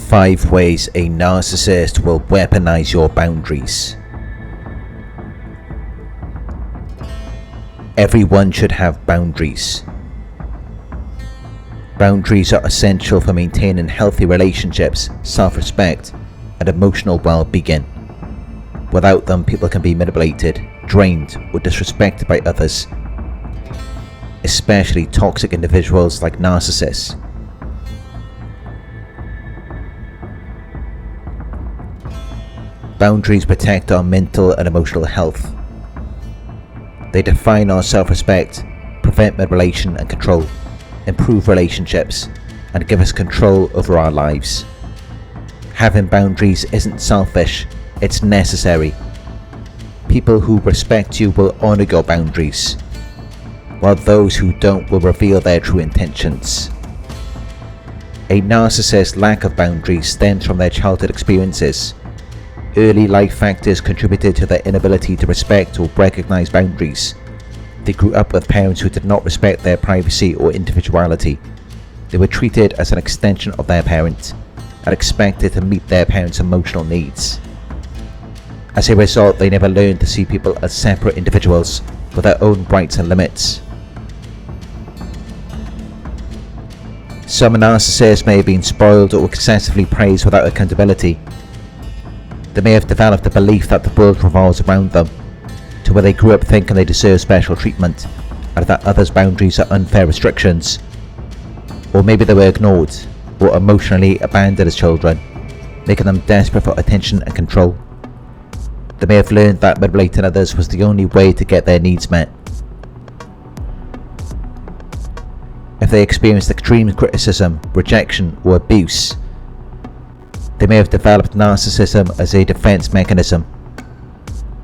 5 ways a narcissist will weaponize your boundaries. Everyone should have boundaries. Boundaries are essential for maintaining healthy relationships, self-respect, and emotional well-being. Without them, people can be manipulated, drained, or disrespected by others, especially toxic individuals like narcissists. Boundaries protect our mental and emotional health. They define our self-respect, prevent manipulation and control, improve relationships, and give us control over our lives. Having boundaries isn't selfish, it's necessary. People who respect you will honor your boundaries, while those who don't will reveal their true intentions. A narcissist's lack of boundaries stems from their childhood experiences. Early life factors contributed to their inability to respect or recognize boundaries. They grew up with parents who did not respect their privacy or individuality. They were treated as an extension of their parent and expected to meet their parents' emotional needs. As a result, they never learned to see people as separate individuals with their own rights and limits. Some narcissists may have been spoiled or excessively praised without accountability. They may have developed the belief that the world revolves around them, to where they grew up thinking they deserve special treatment and that others' boundaries are unfair restrictions. Or maybe they were ignored or emotionally abandoned as children, making them desperate for attention and control. They may have learned that manipulating others was the only way to get their needs met. If they experienced extreme criticism, rejection, or abuse, they may have developed narcissism as a defense mechanism.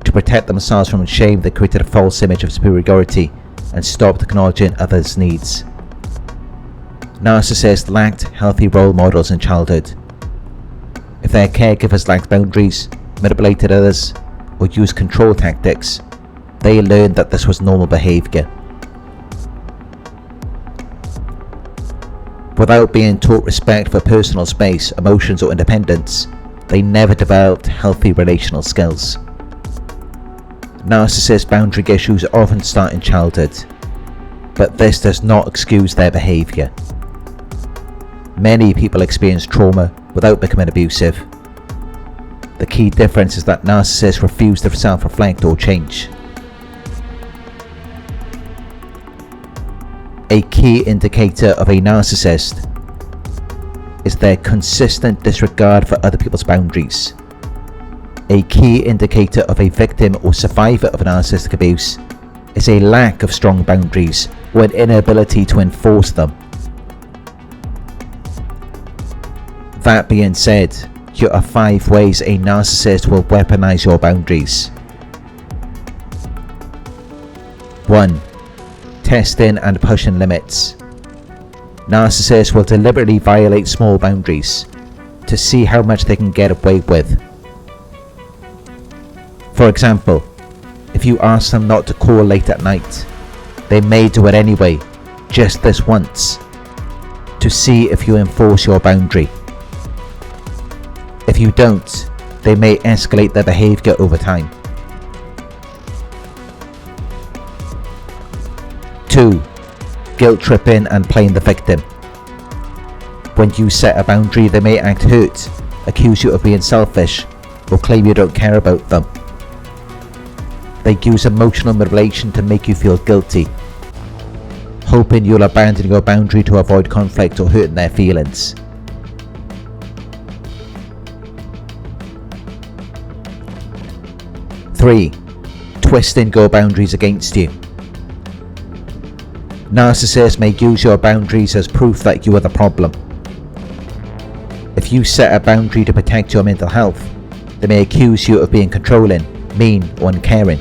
To protect themselves from shame, they created a false image of superiority and stopped acknowledging others' needs. Narcissists lacked healthy role models in childhood. If their caregivers lacked boundaries, manipulated others, or used control tactics, they learned that this was normal behaviour. Without being taught respect for personal space, emotions, or independence, they never developed healthy relational skills. Narcissist boundary issues often start in childhood, but this does not excuse their behaviour. Many people experience trauma without becoming abusive. The key difference is that narcissists refuse to self-reflect or change. A key indicator of a narcissist is their consistent disregard for other people's boundaries. A key indicator of a victim or survivor of narcissistic abuse is a lack of strong boundaries or an inability to enforce them. That being said, here are 5 ways a narcissist will weaponize your boundaries. 1. Testing and pushing limits. Narcissists will deliberately violate small boundaries to see how much they can get away with. For example, if you ask them not to call late at night, they may do it anyway, just this once, to see if you enforce your boundary. If you don't, they may escalate their behaviour over time. 2. Guilt tripping and playing the victim. When you set a boundary, they may act hurt, accuse you of being selfish, or claim you don't care about them. They use emotional manipulation to make you feel guilty, hoping you'll abandon your boundary to avoid conflict or hurting their feelings. 3. Twisting your boundaries against you. Narcissists may use your boundaries as proof that you are the problem. If you set a boundary to protect your mental health, they may accuse you of being controlling, mean, or uncaring.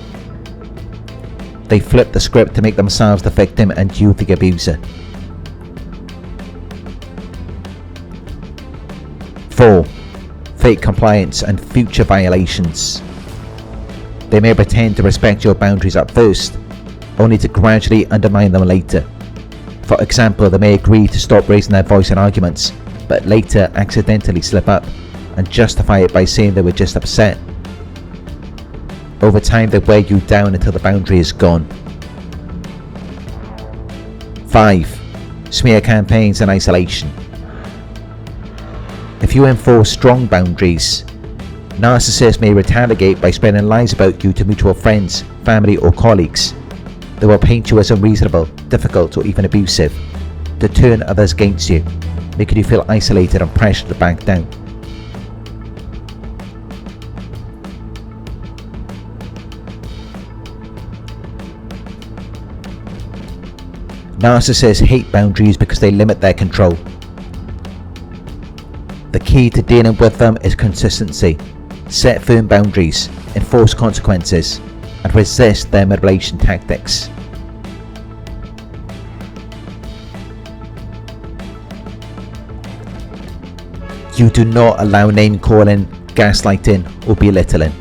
They flip the script to make themselves the victim and you the abuser. 4. Fake compliance and future violations. They may pretend to respect your boundaries at first, only to gradually undermine them later. For example, they may agree to stop raising their voice in arguments, but later accidentally slip up and justify it by saying they were just upset. Over time, they wear you down until the boundary is gone. 5. Smear campaigns and isolation. If you enforce strong boundaries, narcissists may retaliate by spreading lies about you to mutual friends, family or colleagues. They will paint you as unreasonable, difficult or even abusive, to turn others against you, making you feel isolated and pressured to back down. Narcissists hate boundaries because they limit their control. The key to dealing with them is consistency. Set firm boundaries, enforce consequences, and resist their manipulation tactics. You do not allow name calling, gaslighting, or belittling.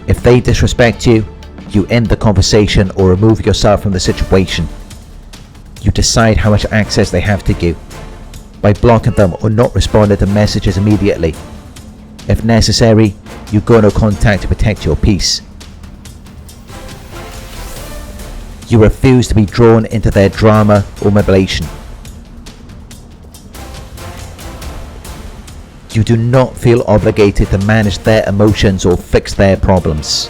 If they disrespect you, you end the conversation or remove yourself from the situation. You decide how much access they have to you, by blocking them or not responding to messages immediately. If necessary, you go no contact to protect your peace. You refuse to be drawn into their drama or manipulation. You do not feel obligated to manage their emotions or fix their problems.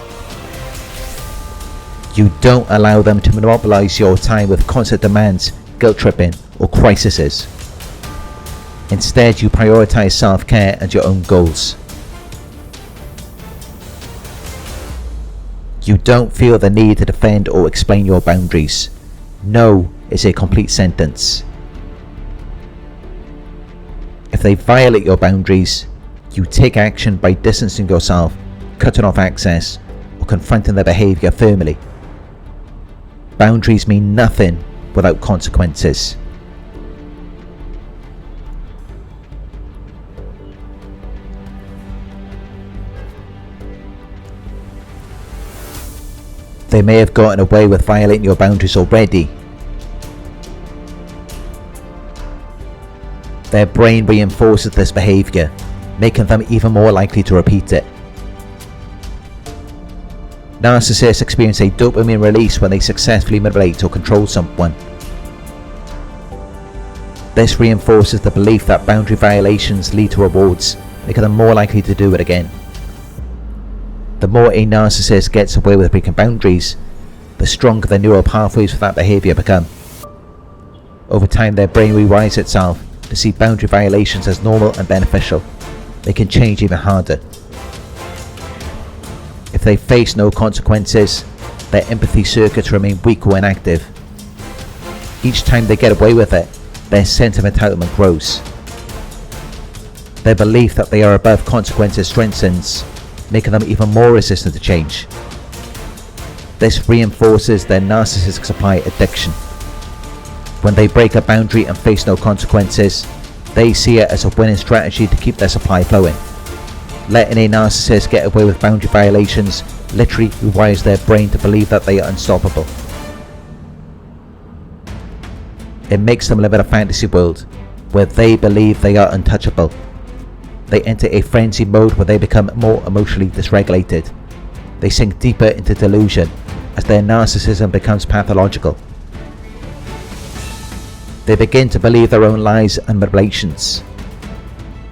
You don't allow them to monopolize your time with constant demands, guilt tripping, or crises. Instead, you prioritize self-care and your own goals. You don't feel the need to defend or explain your boundaries. No is a complete sentence. If they violate your boundaries, you take action by distancing yourself, cutting off access, or confronting their behaviour firmly. Boundaries mean nothing without consequences. They may have gotten away with violating your boundaries already. Their brain reinforces this behaviour, making them even more likely to repeat it. Narcissists experience a dopamine release when they successfully manipulate or control someone. This reinforces the belief that boundary violations lead to rewards, making them more likely to do it again. The more a narcissist gets away with breaking boundaries, the stronger the neural pathways for that behaviour become. Over time, their brain rewires itself to see boundary violations as normal and beneficial. They can change even harder. If they face no consequences, their empathy circuits remain weak or inactive. Each time they get away with it, their sense of entitlement grows. Their belief that they are above consequences strengthens, making them even more resistant to change. This reinforces their narcissistic supply addiction. When they break a boundary and face no consequences, they see it as a winning strategy to keep their supply flowing. Letting a narcissist get away with boundary violations literally rewires their brain to believe that they are unstoppable. It makes them live in a fantasy world where they believe they are untouchable. They enter a frenzy mode where they become more emotionally dysregulated. They sink deeper into delusion as their narcissism becomes pathological. They begin to believe their own lies and manipulations,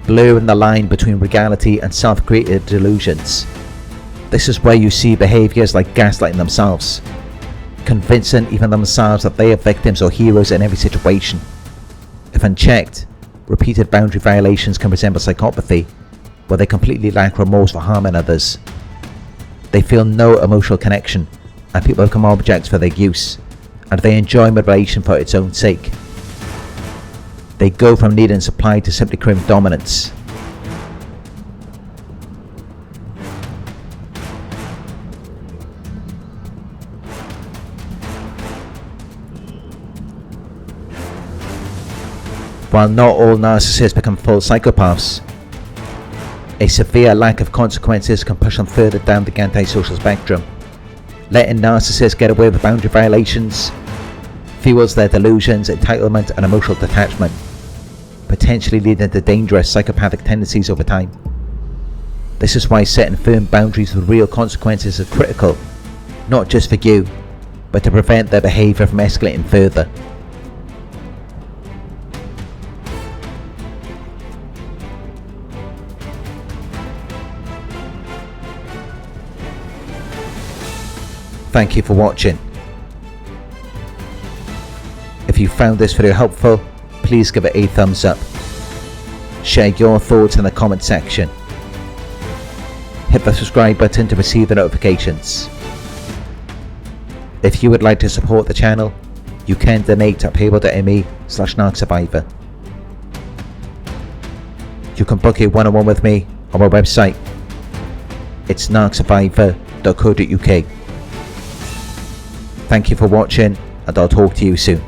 blurring the line between reality and self-created delusions. This is where you see behaviours like gaslighting themselves, convincing even themselves that they are victims or heroes in every situation. If unchecked, repeated boundary violations can resemble psychopathy, where they completely lack remorse for harming others. They feel no emotional connection, and people become objects for their use, and they enjoy manipulation for its own sake. They go from needing supply to simply craving dominance. While not all narcissists become full psychopaths, a severe lack of consequences can push them further down the antisocial spectrum. Letting narcissists get away with boundary violations fuels their delusions, entitlement and emotional detachment. potentially leading to dangerous psychopathic tendencies over time. This is why setting firm boundaries with real consequences is critical, not just for you, but to prevent their behaviour from escalating further. Thank you for watching. If you found this video helpful, please give it a thumbs up. Share your thoughts in the comment section. Hit the subscribe button to receive the notifications. If you would like to support the channel, you can donate at paypal.me/Narc Survivor. You can book a one-on-one with me on my website. It's narcsurvivor.co.uk. Thank you for watching, and I'll talk to you soon.